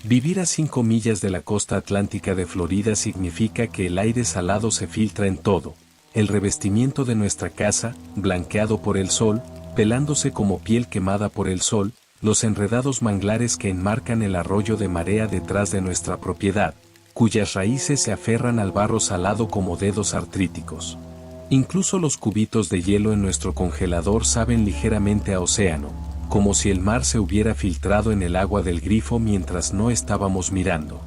Vivir a 5 millas de la costa atlántica de Florida significa que el aire salado se filtra en todo. El revestimiento de nuestra casa, blanqueado por el sol, pelándose como piel quemada por el sol, los enredados manglares que enmarcan el arroyo de marea detrás de nuestra propiedad, cuyas raíces se aferran al barro salado como dedos artríticos. Incluso los cubitos de hielo en nuestro congelador saben ligeramente a océano, como si el mar se hubiera filtrado en el agua del grifo mientras no estábamos mirando.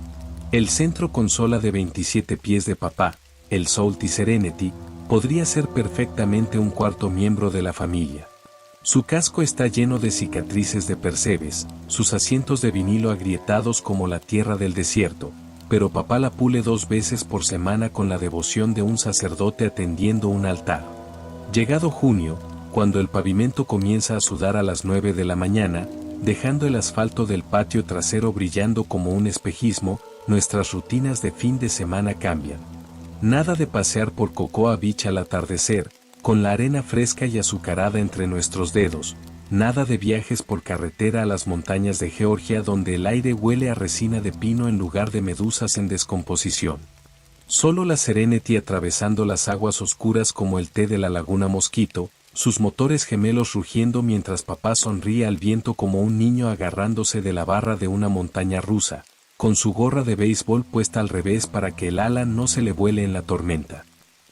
El centro consola de 27 pies de papá, el Salty Serenity, podría ser perfectamente un cuarto miembro de la familia. Su casco está lleno de cicatrices de percebes, sus asientos de vinilo agrietados como la tierra del desierto, pero papá la pule 2 veces por semana con la devoción de un sacerdote atendiendo un altar. Llegado junio, cuando el pavimento comienza a sudar a las 9 de la mañana, dejando el asfalto del patio trasero brillando como un espejismo, nuestras rutinas de fin de semana cambian. Nada de pasear por Cocoa Beach al atardecer, con la arena fresca y azucarada entre nuestros dedos, nada de viajes por carretera a las montañas de Georgia donde el aire huele a resina de pino en lugar de medusas en descomposición. Solo la Serenity atravesando las aguas oscuras como el té de la laguna Mosquito, sus motores gemelos rugiendo mientras papá sonríe al viento como un niño agarrándose de la barra de una montaña rusa, con su gorra de béisbol puesta al revés para que el ala no se le vuele en la tormenta.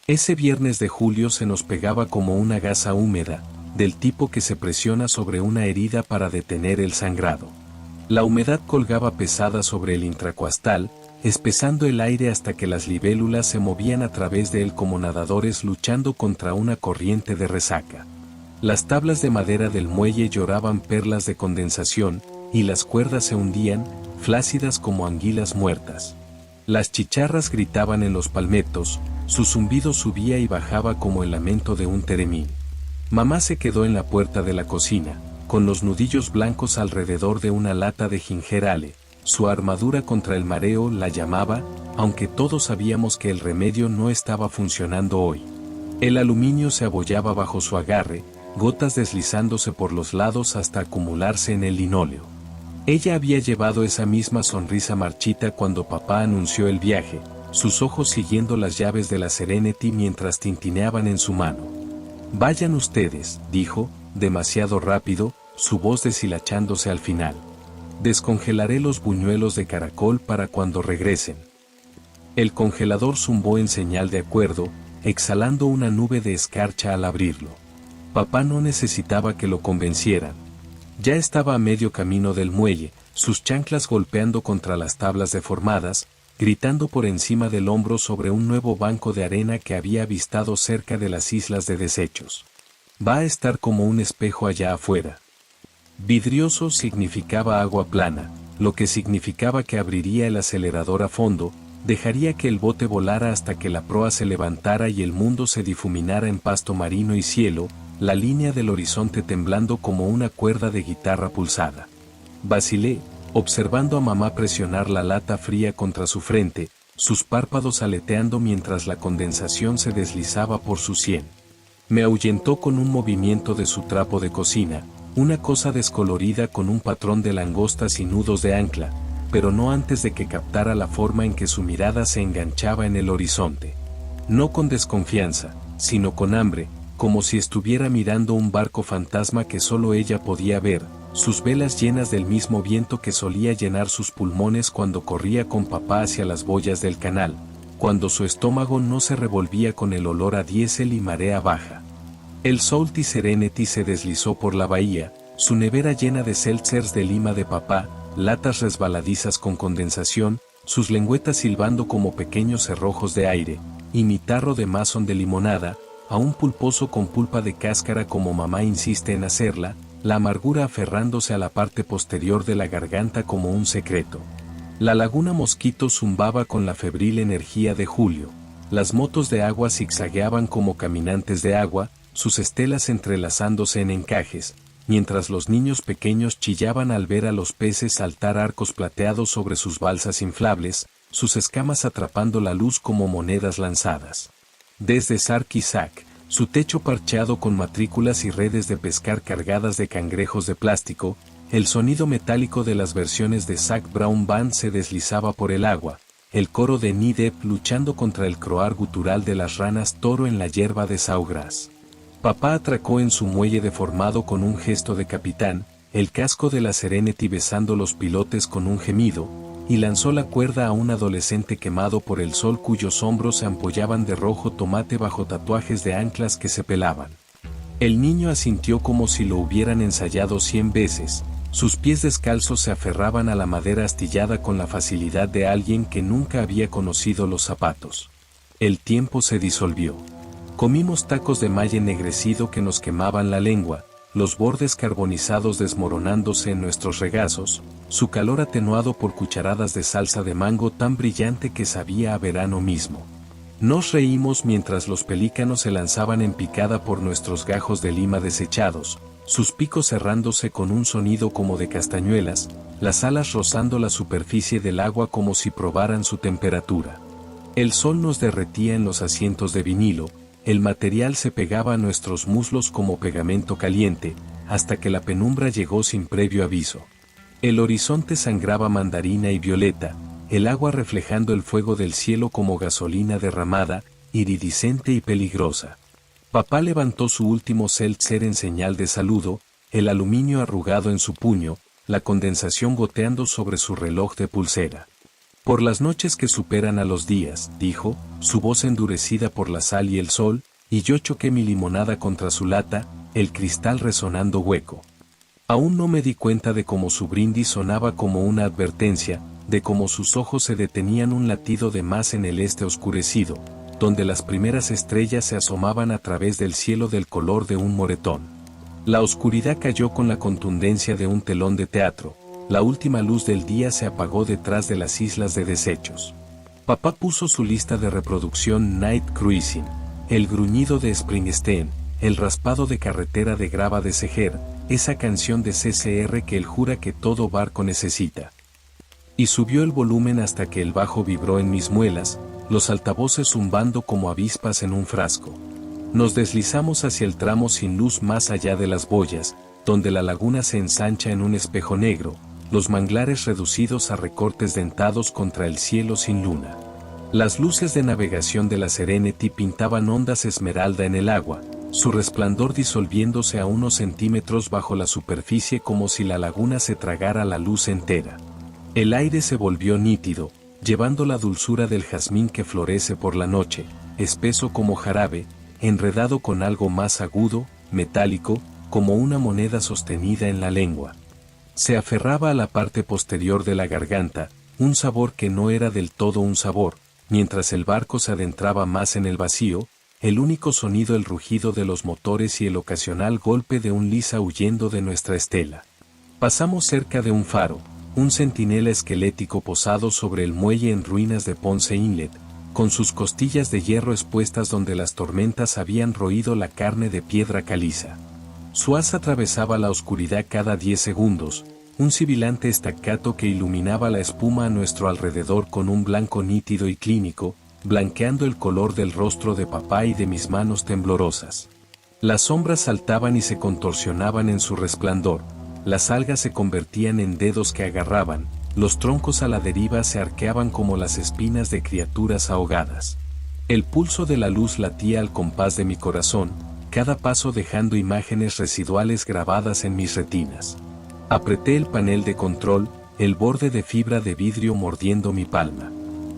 Ese viernes de julio se nos pegaba como una gasa húmeda, del tipo que se presiona sobre una herida para detener el sangrado. La humedad colgaba pesada sobre el intracoastal, espesando el aire hasta que las libélulas se movían a través de él como nadadores luchando contra una corriente de resaca. Las tablas de madera del muelle lloraban perlas de condensación, y las cuerdas se hundían, flácidas como anguilas muertas. Las chicharras gritaban en los palmetos, su zumbido subía y bajaba como el lamento de un teremín. Mamá se quedó en la puerta de la cocina, con los nudillos blancos alrededor de una lata de ginger ale. Su armadura contra el mareo la llamaba, aunque todos sabíamos que el remedio no estaba funcionando hoy. El aluminio se abollaba bajo su agarre, gotas deslizándose por los lados hasta acumularse en el linóleo. Ella había llevado esa misma sonrisa marchita cuando papá anunció el viaje, sus ojos siguiendo las llaves de la Serenity mientras tintineaban en su mano. «Vayan ustedes», dijo, demasiado rápido, su voz deshilachándose al final. «Descongelaré los buñuelos de caracol para cuando regresen». El congelador zumbó en señal de acuerdo, exhalando una nube de escarcha al abrirlo. Papá no necesitaba que lo convencieran. Ya estaba a medio camino del muelle, sus chanclas golpeando contra las tablas deformadas, gritando por encima del hombro sobre un nuevo banco de arena que había avistado cerca de las islas de desechos. Va a estar como un espejo allá afuera. Vidrioso significaba agua plana, lo que significaba que abriría el acelerador a fondo, dejaría que el bote volara hasta que la proa se levantara y el mundo se difuminara en pasto marino y cielo, la línea del horizonte temblando como una cuerda de guitarra pulsada. Vacilé, observando a mamá presionar la lata fría contra su frente, sus párpados aleteando mientras la condensación se deslizaba por su sien. Me ahuyentó con un movimiento de su trapo de cocina, una cosa descolorida con un patrón de langostas y nudos de ancla, pero no antes de que captara la forma en que su mirada se enganchaba en el horizonte. No con desconfianza, sino con hambre, como si estuviera mirando un barco fantasma que solo ella podía ver, sus velas llenas del mismo viento que solía llenar sus pulmones cuando corría con papá hacia las boyas del canal, cuando su estómago no se revolvía con el olor a diésel y marea baja. El Salty Serenity se deslizó por la bahía, su nevera llena de seltzers de lima de papá, latas resbaladizas con condensación, sus lengüetas silbando como pequeños cerrojos de aire, y mi tarro de Mason de limonada, aún pulposo con pulpa de cáscara como mamá insiste en hacerla, la amargura aferrándose a la parte posterior de la garganta como un secreto. La laguna Mosquito zumbaba con la febril energía de julio, las motos de agua zigzagueaban como caminantes de agua, sus estelas entrelazándose en encajes, mientras los niños pequeños chillaban al ver a los peces saltar arcos plateados sobre sus balsas inflables, sus escamas atrapando la luz como monedas lanzadas. Desde Sarkisak, su techo parcheado con matrículas y redes de pescar cargadas de cangrejos de plástico, El sonido metálico de las versiones de Zac Brown Band se deslizaba por el agua, el coro de Nidep luchando contra el croar gutural de las ranas toro en la hierba de Sawgrass. Papá atracó en su muelle deformado con un gesto de capitán, el casco de la Serenity besando los pilotes con un gemido, y lanzó la cuerda a un adolescente quemado por el sol cuyos hombros se ampollaban de rojo tomate bajo tatuajes de anclas que se pelaban. El niño asintió como si lo hubieran ensayado 100 veces, sus pies descalzos se aferraban a la madera astillada con la facilidad de alguien que nunca había conocido los zapatos. El tiempo se disolvió. Comimos tacos de malla ennegrecido que nos quemaban la lengua, los bordes carbonizados desmoronándose en nuestros regazos, su calor atenuado por cucharadas de salsa de mango tan brillante que sabía a verano mismo. Nos reímos mientras los pelícanos se lanzaban en picada por nuestros gajos de lima desechados, sus picos cerrándose con un sonido como de castañuelas, las alas rozando la superficie del agua como si probaran su temperatura. El sol nos derretía en los asientos de vinilo, el material se pegaba a nuestros muslos como pegamento caliente, hasta que la penumbra llegó sin previo aviso. El horizonte sangraba mandarina y violeta, el agua reflejando el fuego del cielo como gasolina derramada, iridiscente y peligrosa. Papá levantó su último seltzer en señal de saludo, el aluminio arrugado en su puño, la condensación goteando sobre su reloj de pulsera. Por las noches que superan a los días, dijo, su voz endurecida por la sal y el sol, y yo choqué mi limonada contra su lata, el cristal resonando hueco. Aún no me di cuenta de cómo su brindis sonaba como una advertencia, de cómo sus ojos se detenían un latido de más en el este oscurecido, donde las primeras estrellas se asomaban a través del cielo del color de un moretón. La oscuridad cayó con la contundencia de un telón de teatro, la última luz del día se apagó detrás de las islas de desechos. Papá puso su lista de reproducción Night Cruising, el gruñido de Springsteen, el raspado de carretera de Grava de Seger, esa canción de CCR que él jura que todo barco necesita. Y subió el volumen hasta que el bajo vibró en mis muelas, los altavoces zumbando como avispas en un frasco. Nos deslizamos hacia el tramo sin luz más allá de las boyas, donde la laguna se ensancha en un espejo negro, los manglares reducidos a recortes dentados contra el cielo sin luna. Las luces de navegación de la Serenity pintaban ondas esmeralda en el agua, su resplandor disolviéndose a unos centímetros bajo la superficie como si la laguna se tragara la luz entera. El aire se volvió nítido, llevando la dulzura del jazmín que florece por la noche, espeso como jarabe, enredado con algo más agudo, metálico, como una moneda sostenida en la lengua. Se aferraba a la parte posterior de la garganta, un sabor que no era del todo un sabor, mientras el barco se adentraba más en el vacío, el único sonido el rugido de los motores y el ocasional golpe de un lisa huyendo de nuestra estela. Pasamos cerca de un faro, un centinela esquelético posado sobre el muelle en ruinas de Ponce Inlet, con sus costillas de hierro expuestas donde las tormentas habían roído la carne de piedra caliza. Su haz atravesaba la oscuridad cada 10 segundos, un sibilante staccato que iluminaba la espuma a nuestro alrededor con un blanco nítido y clínico, blanqueando el color del rostro de papá y de mis manos temblorosas. Las sombras saltaban y se contorsionaban en su resplandor, las algas se convertían en dedos que agarraban, los troncos a la deriva se arqueaban como las espinas de criaturas ahogadas. El pulso de la luz latía al compás de mi corazón, cada paso dejando imágenes residuales grabadas en mis retinas. Apreté el panel de control, el borde de fibra de vidrio mordiendo mi palma.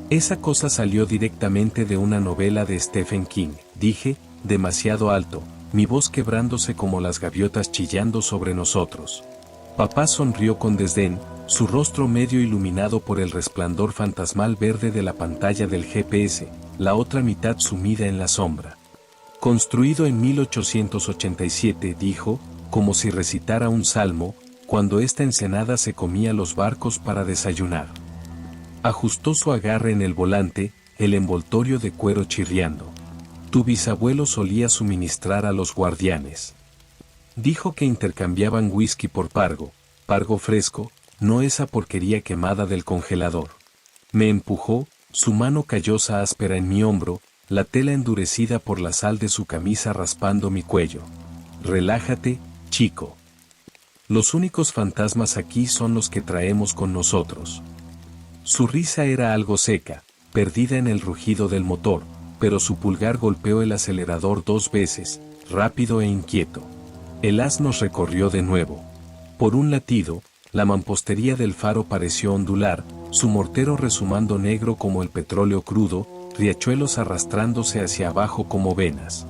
Esa cosa salió directamente de una novela de Stephen King, dije, demasiado alto, mi voz quebrándose como las gaviotas chillando sobre nosotros. Papá sonrió con desdén, su rostro medio iluminado por el resplandor fantasmal verde de la pantalla del GPS, la otra mitad sumida en la sombra. Construido en 1887, dijo, como si recitara un salmo, cuando esta ensenada se comía los barcos para desayunar. Ajustó su agarre en el volante, el envoltorio de cuero chirriando. Tu bisabuelo solía suministrar a los guardianes. Dijo que intercambiaban whisky por pargo fresco, no esa porquería quemada del congelador. Me empujó, su mano callosa áspera en mi hombro, la tela endurecida por la sal de su camisa raspando mi cuello. Relájate, chico. Los únicos fantasmas aquí son los que traemos con nosotros. Su risa era algo seca, perdida en el rugido del motor, pero su pulgar golpeó el acelerador 2 veces, rápido e inquieto. El haz nos recorrió de nuevo. Por un latido, la mampostería del faro pareció ondular, su mortero resumando negro como el petróleo crudo, riachuelos arrastrándose hacia abajo como venas.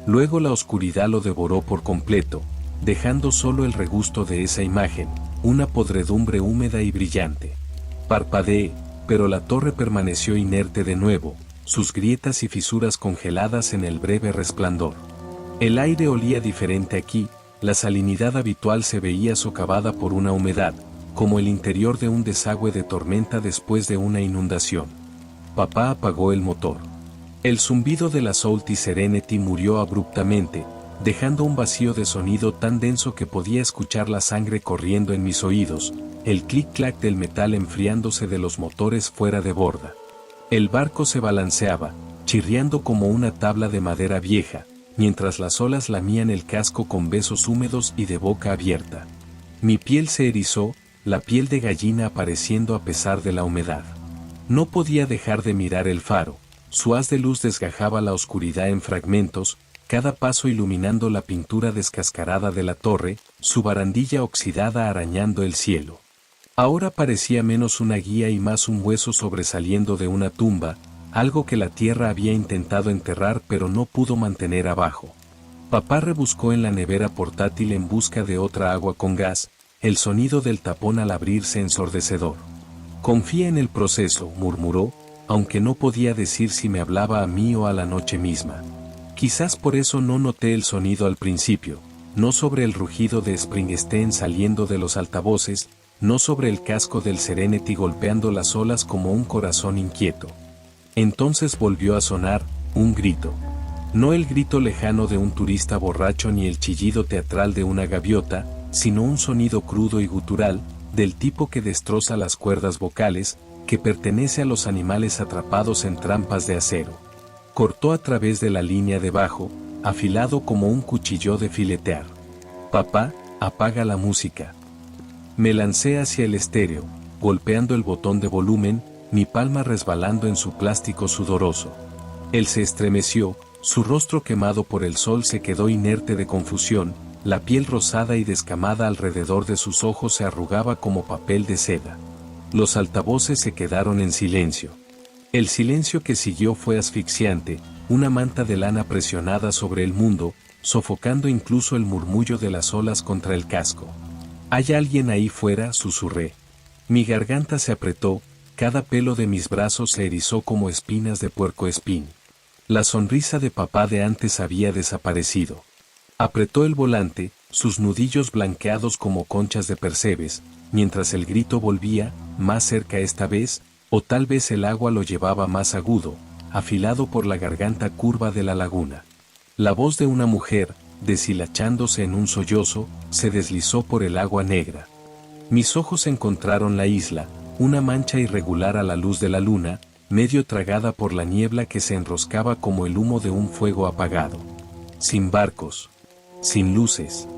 Luego la oscuridad lo devoró por completo, dejando solo el regusto de esa imagen, una podredumbre húmeda y brillante. Parpadeé, pero la torre permaneció inerte de nuevo, sus grietas y fisuras congeladas en el breve resplandor. El aire olía diferente aquí, la salinidad habitual se veía socavada por una humedad, como el interior de un desagüe de tormenta después de una inundación. Papá apagó el motor. El zumbido de la Salty Serenity murió abruptamente, dejando un vacío de sonido tan denso que podía escuchar la sangre corriendo en mis oídos, el clic-clac del metal enfriándose de los motores fuera de borda. El barco se balanceaba, chirriando como una tabla de madera vieja, mientras las olas lamían el casco con besos húmedos y de boca abierta. Mi piel se erizó, la piel de gallina apareciendo a pesar de la humedad. No podía dejar de mirar el faro, su haz de luz desgajaba la oscuridad en fragmentos, cada paso iluminando la pintura descascarada de la torre, su barandilla oxidada arañando el cielo. Ahora parecía menos una guía y más un hueso sobresaliendo de una tumba, algo que la tierra había intentado enterrar pero no pudo mantener abajo. Papá rebuscó en la nevera portátil en busca de otra agua con gas, el sonido del tapón al abrirse ensordecedor. Confía en el proceso, murmuró, aunque no podía decir si me hablaba a mí o a la noche misma. Quizás por eso no noté el sonido al principio, no sobre el rugido de Springsteen saliendo de los altavoces, no sobre el casco del Serenity golpeando las olas como un corazón inquieto. Entonces volvió a sonar, un grito. No el grito lejano de un turista borracho ni el chillido teatral de una gaviota, sino un sonido crudo y gutural, del tipo que destroza las cuerdas vocales, que pertenece a los animales atrapados en trampas de acero. Cortó a través de la línea de bajo, afilado como un cuchillo de filetear. Papá, apaga la música. Me lancé hacia el estéreo, golpeando el botón de volumen, mi palma resbalando en su plástico sudoroso. Él se estremeció, su rostro quemado por el sol se quedó inerte de confusión, la piel rosada y descamada alrededor de sus ojos se arrugaba como papel de seda. Los altavoces se quedaron en silencio. El silencio que siguió fue asfixiante, una manta de lana presionada sobre el mundo, sofocando incluso el murmullo de las olas contra el casco. «¿Hay alguien ahí fuera?», susurré. Mi garganta se apretó, cada pelo de mis brazos se erizó como espinas de puercoespín. La sonrisa de papá de antes había desaparecido. Apretó el volante, sus nudillos blanqueados como conchas de percebes, mientras el grito volvía, más cerca esta vez, o tal vez el agua lo llevaba más agudo, afilado por la garganta curva de la laguna. La voz de una mujer, deshilachándose en un sollozo, se deslizó por el agua negra. Mis ojos encontraron la isla, una mancha irregular a la luz de la luna, medio tragada por la niebla que se enroscaba como el humo de un fuego apagado. Sin barcos. Sin luces.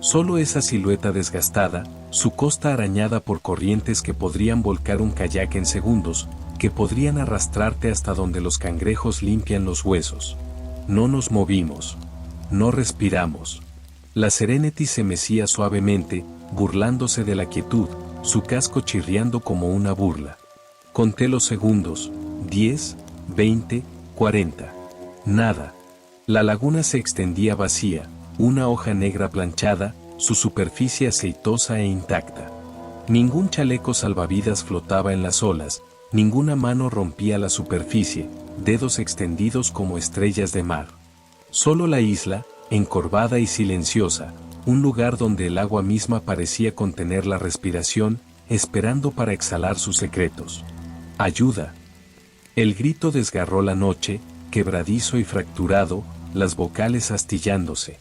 Solo esa silueta desgastada, su costa arañada por corrientes que podrían volcar un kayak en segundos, que podrían arrastrarte hasta donde los cangrejos limpian los huesos. No nos movimos. No respiramos. La Serenity se mecía suavemente, burlándose de la quietud, su casco chirriando como una burla. Conté los segundos, 10, 20, 40. Nada. La laguna se extendía vacía, una hoja negra planchada, su superficie aceitosa e intacta. Ningún chaleco salvavidas flotaba en las olas, ninguna mano rompía la superficie, dedos extendidos como estrellas de mar. Solo la isla, encorvada y silenciosa, un lugar donde el agua misma parecía contener la respiración, esperando para exhalar sus secretos. ¡Ayuda! El grito desgarró la noche, quebradizo y fracturado, las vocales astillándose.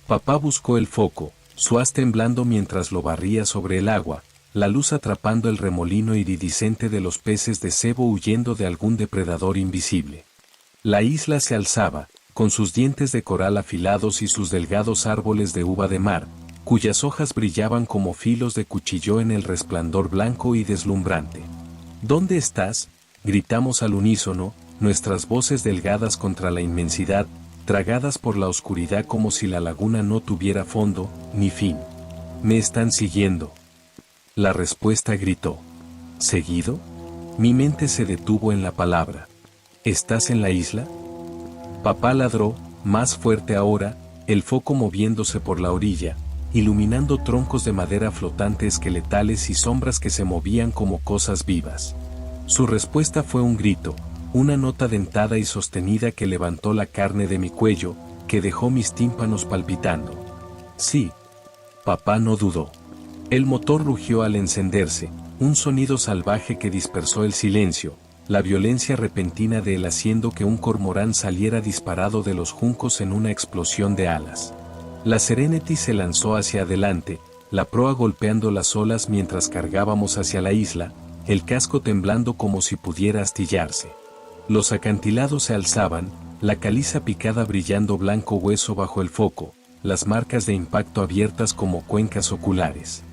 Papá buscó el foco, su haz temblando mientras lo barría sobre el agua, la luz atrapando el remolino iridiscente de los peces de cebo huyendo de algún depredador invisible. La isla se alzaba, con sus dientes de coral afilados y sus delgados árboles de uva de mar, cuyas hojas brillaban como filos de cuchillo en el resplandor blanco y deslumbrante. ¿Dónde estás?, gritamos al unísono, nuestras voces delgadas contra la inmensidad, tragadas por la oscuridad como si la laguna no tuviera fondo, ni fin. «Me están siguiendo». La respuesta gritó. ¿Seguido? Mi mente se detuvo en la palabra. ¿Estás en la isla? Papá ladró, más fuerte ahora, el foco moviéndose por la orilla, iluminando troncos de madera flotantes esqueletales y sombras que se movían como cosas vivas. Su respuesta fue un grito, una nota dentada y sostenida que levantó la carne de mi cuello, que dejó mis tímpanos palpitando. Sí. Papá no dudó. El motor rugió al encenderse, un sonido salvaje que dispersó el silencio, la violencia repentina de él haciendo que un cormorán saliera disparado de los juncos en una explosión de alas. La Serenity se lanzó hacia adelante, la proa golpeando las olas mientras cargábamos hacia la isla, el casco temblando como si pudiera astillarse. Los acantilados se alzaban, la caliza picada brillando blanco hueso bajo el foco, las marcas de impacto abiertas como cuencas oculares.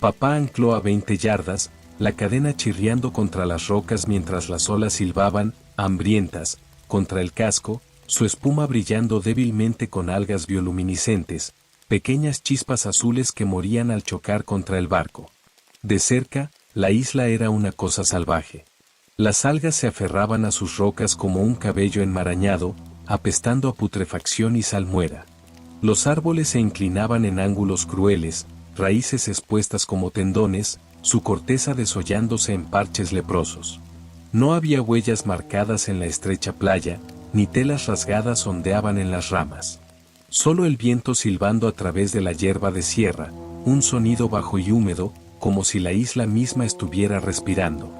Papá ancló a 20 yardas, la cadena chirriando contra las rocas mientras las olas silbaban, hambrientas, contra el casco, su espuma brillando débilmente con algas bioluminiscentes, pequeñas chispas azules que morían al chocar contra el barco. De cerca, la isla era una cosa salvaje. Las algas se aferraban a sus rocas como un cabello enmarañado, apestando a putrefacción y salmuera. Los árboles se inclinaban en ángulos crueles, raíces expuestas como tendones, su corteza desollándose en parches leprosos. No había huellas marcadas en la estrecha playa, ni telas rasgadas ondeaban en las ramas. Solo el viento silbando a través de la hierba de sierra, un sonido bajo y húmedo, como si la isla misma estuviera respirando.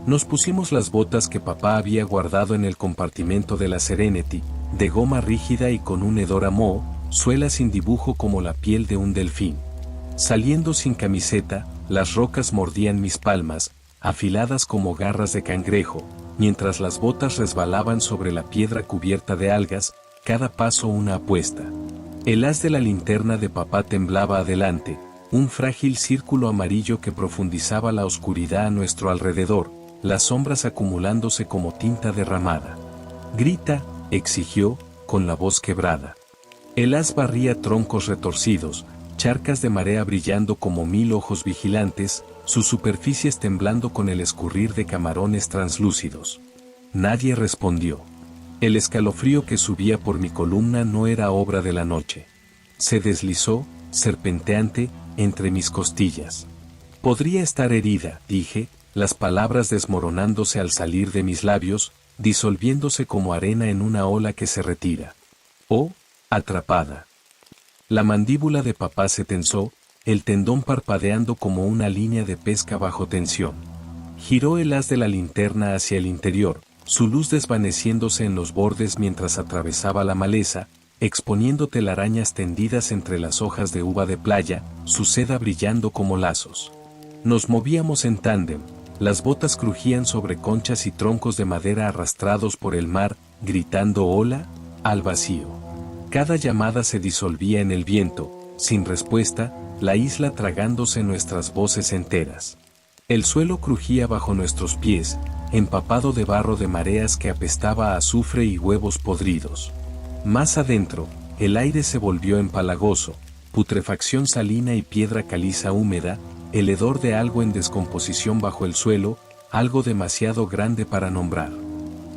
Nos pusimos las botas que papá había guardado en el compartimento de la Serenity, de goma rígida y con un hedor a moho, suela sin dibujo como la piel de un delfín. Saliendo sin camiseta, las rocas mordían mis palmas, afiladas como garras de cangrejo, mientras las botas resbalaban sobre la piedra cubierta de algas, cada paso una apuesta. El haz de la linterna de papá temblaba adelante, un frágil círculo amarillo que profundizaba la oscuridad a nuestro alrededor, las sombras acumulándose como tinta derramada. «Grita», exigió, con la voz quebrada. El haz barría troncos retorcidos, charcas de marea brillando como 1000 ojos vigilantes, sus superficies temblando con el escurrir de camarones translúcidos. Nadie respondió. El escalofrío que subía por mi columna no era obra de la noche. Se deslizó, serpenteante, entre mis costillas. Podría estar herida, dije, las palabras desmoronándose al salir de mis labios, disolviéndose como arena en una ola que se retira. O, atrapada. La mandíbula de papá se tensó, el tendón parpadeando como una línea de pesca bajo tensión. Giró el haz de la linterna hacia el interior, su luz desvaneciéndose en los bordes mientras atravesaba la maleza, exponiendo telarañas tendidas entre las hojas de uva de playa, su seda brillando como lazos. Nos movíamos en tándem, las botas crujían sobre conchas y troncos de madera arrastrados por el mar, gritando hola, al vacío. Cada llamada se disolvía en el viento, sin respuesta, la isla tragándose nuestras voces enteras. El suelo crujía bajo nuestros pies, empapado de barro de mareas que apestaba a azufre y huevos podridos. Más adentro, el aire se volvió empalagoso, putrefacción salina y piedra caliza húmeda, el hedor de algo en descomposición bajo el suelo, algo demasiado grande para nombrar.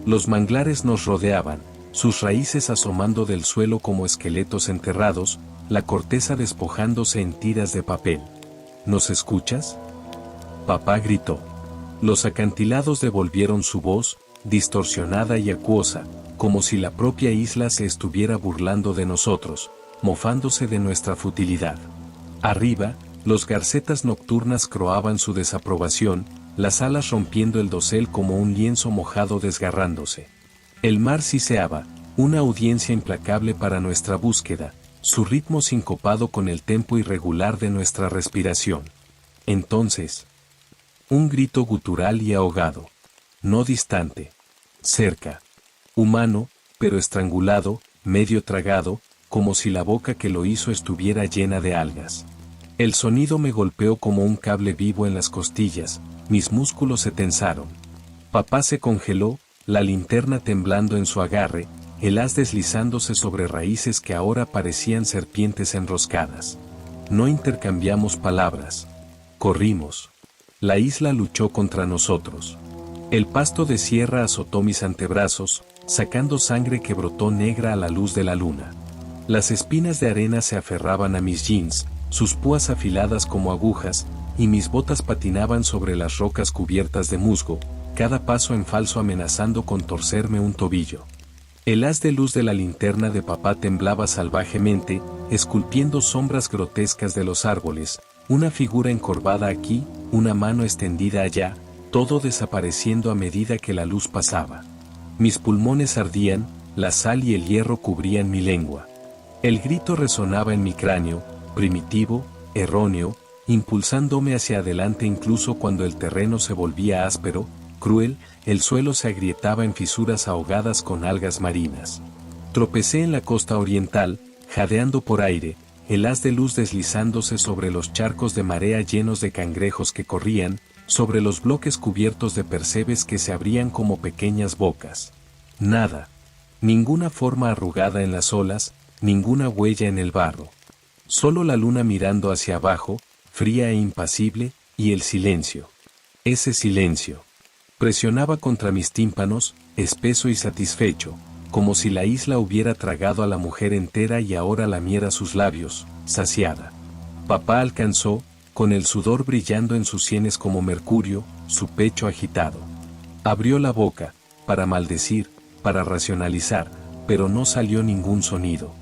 Los manglares nos rodeaban, sus raíces asomando del suelo como esqueletos enterrados, la corteza despojándose en tiras de papel. ¿Nos escuchas?, papá gritó. Los acantilados devolvieron su voz, distorsionada y acuosa, como si la propia isla se estuviera burlando de nosotros, mofándose de nuestra futilidad. Arriba, los garcetas nocturnas croaban su desaprobación, las alas rompiendo el dosel como un lienzo mojado desgarrándose. El mar siseaba, una audiencia implacable para nuestra búsqueda, su ritmo sincopado con el tempo irregular de nuestra respiración. Entonces, un grito gutural y ahogado. No distante. Cerca. Humano, pero estrangulado, medio tragado, como si la boca que lo hizo estuviera llena de algas. El sonido me golpeó como un cable vivo en las costillas, mis músculos se tensaron. Papá se congeló, la linterna temblando en su agarre, el haz deslizándose sobre raíces que ahora parecían serpientes enroscadas. No intercambiamos palabras. Corrimos. La isla luchó contra nosotros. El pasto de sierra azotó mis antebrazos, sacando sangre que brotó negra a la luz de la luna. Las espinas de arena se aferraban a mis jeans, sus púas afiladas como agujas, y mis botas patinaban sobre las rocas cubiertas de musgo, cada paso en falso amenazando con torcerme un tobillo. El haz de luz de la linterna de papá temblaba salvajemente, esculpiendo sombras grotescas de los árboles, una figura encorvada aquí, una mano extendida allá, todo desapareciendo a medida que la luz pasaba. Mis pulmones ardían, la sal y el hierro cubrían mi lengua. El grito resonaba en mi cráneo, primitivo, erróneo, impulsándome hacia adelante incluso cuando el terreno se volvía áspero, cruel, el suelo se agrietaba en fisuras ahogadas con algas marinas. Tropecé en la costa oriental, jadeando por aire, el haz de luz deslizándose sobre los charcos de marea llenos de cangrejos que corrían, sobre los bloques cubiertos de percebes que se abrían como pequeñas bocas. Nada. Ninguna forma arrugada en las olas, ninguna huella en el barro. Solo la luna mirando hacia abajo, fría e impasible, y el silencio. Ese silencio. Presionaba contra mis tímpanos, espeso y satisfecho, como si la isla hubiera tragado a la mujer entera y ahora lamiera sus labios, saciada. Papá alcanzó, con el sudor brillando en sus sienes como mercurio, su pecho agitado. Abrió la boca, para maldecir, para racionalizar, pero no salió ningún sonido.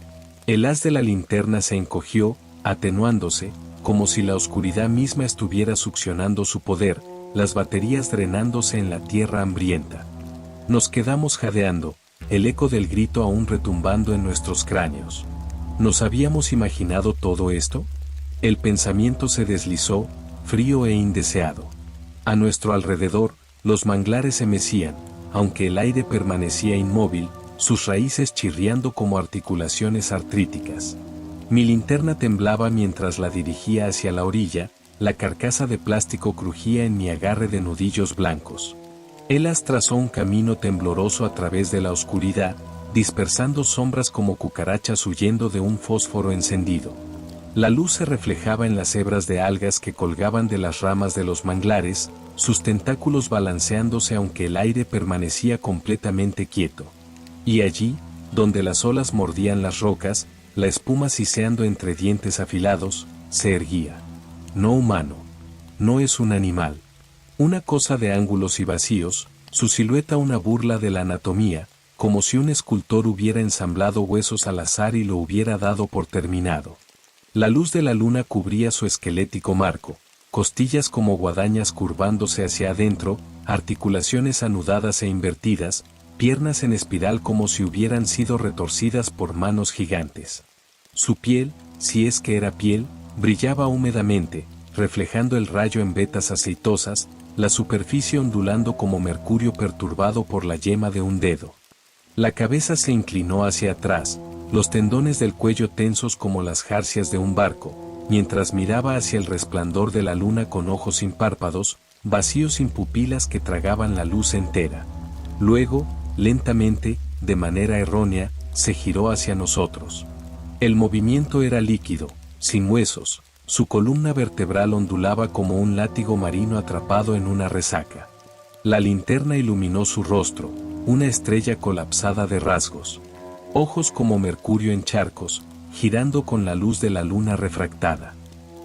El haz de la linterna se encogió, atenuándose, como si la oscuridad misma estuviera succionando su poder, las baterías drenándose en la tierra hambrienta. Nos quedamos jadeando, el eco del grito aún retumbando en nuestros cráneos. ¿Nos habíamos imaginado todo esto? El pensamiento se deslizó, frío e indeseado. A nuestro alrededor, los manglares se mecían, aunque el aire permanecía inmóvil, sus raíces chirriando como articulaciones artríticas. Mi linterna temblaba mientras la dirigía hacia la orilla, la carcasa de plástico crujía en mi agarre de nudillos blancos. El haz trazó un camino tembloroso a través de la oscuridad, dispersando sombras como cucarachas huyendo de un fósforo encendido. La luz se reflejaba en las hebras de algas que colgaban de las ramas de los manglares, sus tentáculos balanceándose aunque el aire permanecía completamente quieto. Y allí, donde las olas mordían las rocas, la espuma siseando entre dientes afilados, se erguía. No humano. No es un animal. Una cosa de ángulos y vacíos, su silueta una burla de la anatomía, como si un escultor hubiera ensamblado huesos al azar y lo hubiera dado por terminado. La luz de la luna cubría su esquelético marco, costillas como guadañas curvándose hacia adentro, articulaciones anudadas e invertidas, piernas en espiral como si hubieran sido retorcidas por manos gigantes. Su piel, si es que era piel, brillaba húmedamente, reflejando el rayo en vetas aceitosas, la superficie ondulando como mercurio perturbado por la yema de un dedo. La cabeza se inclinó hacia atrás, los tendones del cuello tensos como las jarcias de un barco, mientras miraba hacia el resplandor de la luna con ojos sin párpados, vacíos sin pupilas que tragaban la luz entera. Luego, lentamente, de manera errónea, se giró hacia nosotros. El movimiento era líquido, sin huesos, su columna vertebral ondulaba como un látigo marino atrapado en una resaca. La linterna iluminó su rostro, una estrella colapsada de rasgos. Ojos como mercurio en charcos, girando con la luz de la luna refractada.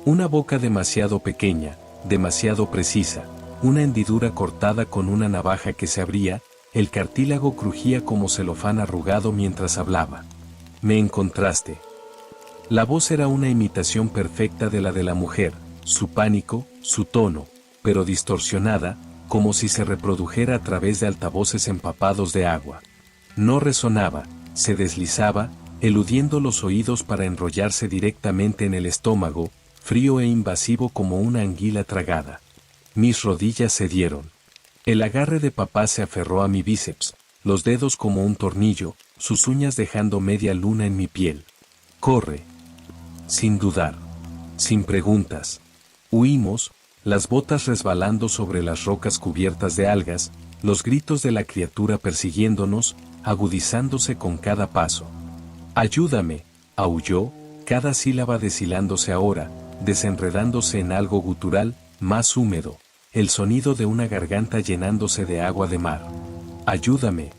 Una boca demasiado pequeña, demasiado precisa, una hendidura cortada con una navaja que se abría, el cartílago crujía como celofán arrugado mientras hablaba. Me encontraste. La voz era una imitación perfecta de la mujer, su pánico, su tono, pero distorsionada, como si se reprodujera a través de altavoces empapados de agua. No resonaba, se deslizaba, eludiendo los oídos para enrollarse directamente en el estómago, frío e invasivo como una anguila tragada. Mis rodillas cedieron. El agarre de papá se aferró a mi bíceps, los dedos como un tornillo, sus uñas dejando media luna en mi piel. Corre. Sin dudar. sin preguntas. Huimos, las botas resbalando sobre las rocas cubiertas de algas, los gritos de la criatura persiguiéndonos, agudizándose con cada paso. «Ayúdame», aulló, cada sílaba deshilándose ahora, desenredándose en algo gutural, más húmedo, el sonido de una garganta llenándose de agua de mar. «Ayúdame».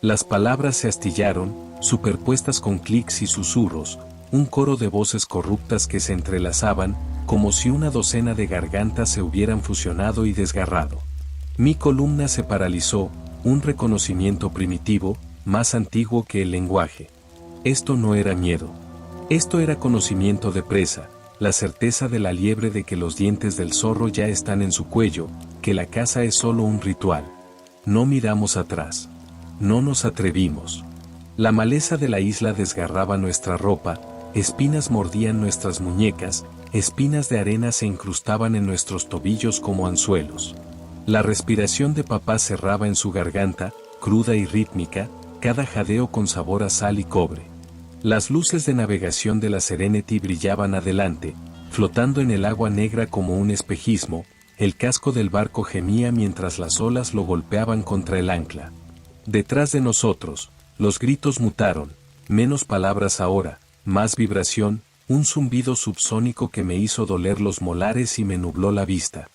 Las palabras se astillaron, superpuestas con clics y susurros, un coro de voces corruptas que se entrelazaban, como si una docena de gargantas se hubieran fusionado y desgarrado. Mi columna se paralizó, un reconocimiento primitivo, más antiguo que el lenguaje. Esto no era miedo. Esto era conocimiento de presa, la certeza de la liebre de que los dientes del zorro ya están en su cuello, que la caza es solo un ritual. No miramos atrás. No nos atrevimos. La maleza de la isla desgarraba nuestra ropa, espinas mordían nuestras muñecas, espinas de arena se incrustaban en nuestros tobillos como anzuelos. La respiración de papá cerraba en su garganta, cruda y rítmica, cada jadeo con sabor a sal y cobre. Las luces de navegación de la Serenity brillaban adelante, flotando en el agua negra como un espejismo, el casco del barco gemía mientras las olas lo golpeaban contra el ancla. Detrás de nosotros, los gritos mutaron, menos palabras ahora, más vibración, un zumbido subsónico que me hizo doler los molares y me nubló la vista.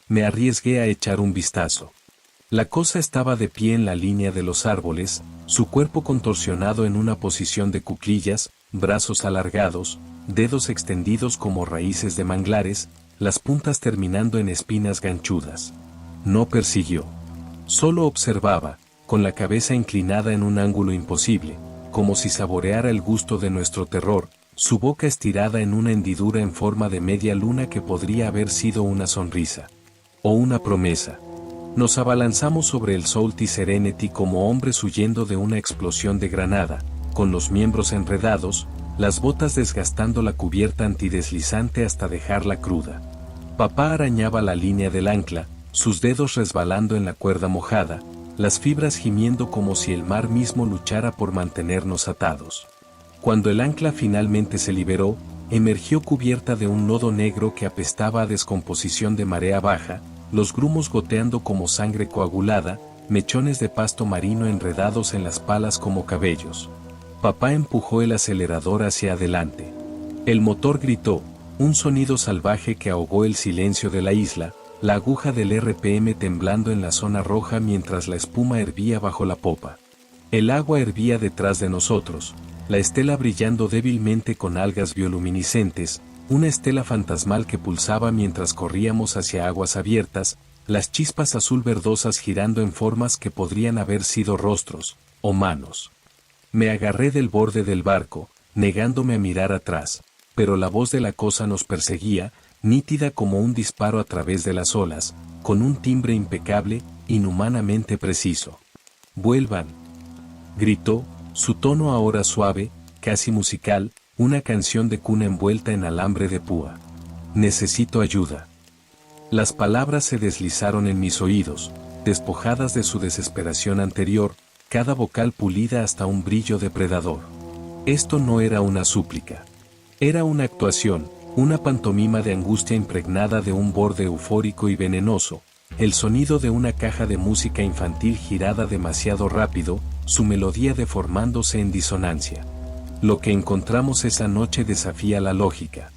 Me arriesgué a echar un vistazo. La cosa estaba de pie en la línea de los árboles, su cuerpo contorsionado en una posición de cuclillas, brazos alargados, dedos extendidos como raíces de manglares, las puntas terminando en espinas ganchudas. No persiguió. Solo observaba, con la cabeza inclinada en un ángulo imposible, como si saboreara el gusto de nuestro terror, su boca estirada en una hendidura en forma de media luna que podría haber sido una sonrisa. O una promesa. Nos abalanzamos sobre el Salty Serenity como hombres huyendo de una explosión de granada, con los miembros enredados, las botas desgastando la cubierta antideslizante hasta dejarla cruda. Papá arañaba la línea del ancla, sus dedos resbalando en la cuerda mojada, las fibras gimiendo como si el mar mismo luchara por mantenernos atados. Cuando el ancla finalmente se liberó, emergió cubierta de un lodo negro que apestaba a descomposición de marea baja, los grumos goteando como sangre coagulada, mechones de pasto marino enredados en las palas como cabellos. Papá empujó el acelerador hacia adelante. El motor gritó, un sonido salvaje que ahogó el silencio de la isla, la aguja del RPM temblando en la zona roja mientras la espuma hervía bajo la popa. El agua hervía detrás de nosotros, la estela brillando débilmente con algas bioluminiscentes, una estela fantasmal que pulsaba mientras corríamos hacia aguas abiertas, las chispas azul verdosas girando en formas que podrían haber sido rostros, o manos. Me agarré del borde del barco, negándome a mirar atrás, pero la voz de la cosa nos perseguía, nítida como un disparo a través de las olas, con un timbre impecable, inhumanamente preciso. «Vuelvan», gritó, su tono ahora suave, casi musical, una canción de cuna envuelta en alambre de púa. «Necesito ayuda». Las palabras se deslizaron en mis oídos, despojadas de su desesperación anterior, cada vocal pulida hasta un brillo depredador. Esto no era una súplica. Era una actuación, una pantomima de angustia impregnada de un borde eufórico y venenoso, el sonido de una caja de música infantil girada demasiado rápido, su melodía deformándose en disonancia. Lo que encontramos esa noche desafía la lógica.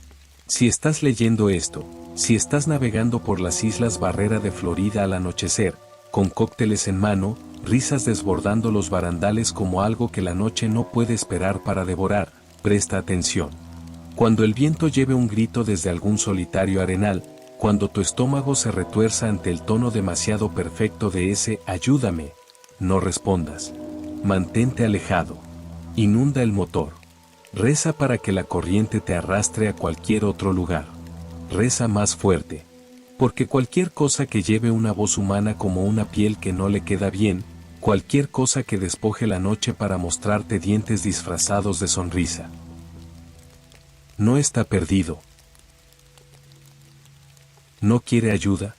Si estás leyendo esto, si estás navegando por las islas Barrera de Florida al anochecer, con cócteles en mano, risas desbordando los barandales como algo que la noche no puede esperar para devorar, presta atención. Cuando el viento lleve un grito desde algún solitario arenal, cuando tu estómago se retuerza ante el tono demasiado perfecto de ese «ayúdame», no respondas. Mantente alejado. Inunda el motor. Reza para que la corriente te arrastre a cualquier otro lugar. Reza más fuerte. Porque cualquier cosa que lleve una voz humana como una piel que no le queda bien, cualquier cosa que despoje la noche para mostrarte dientes disfrazados de sonrisa, no está perdido. ¿No quiere ayuda?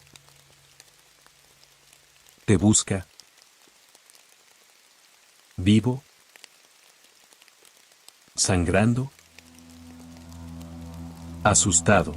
¿Te busca? ¿Vivo? ¿Sangrando? Asustado,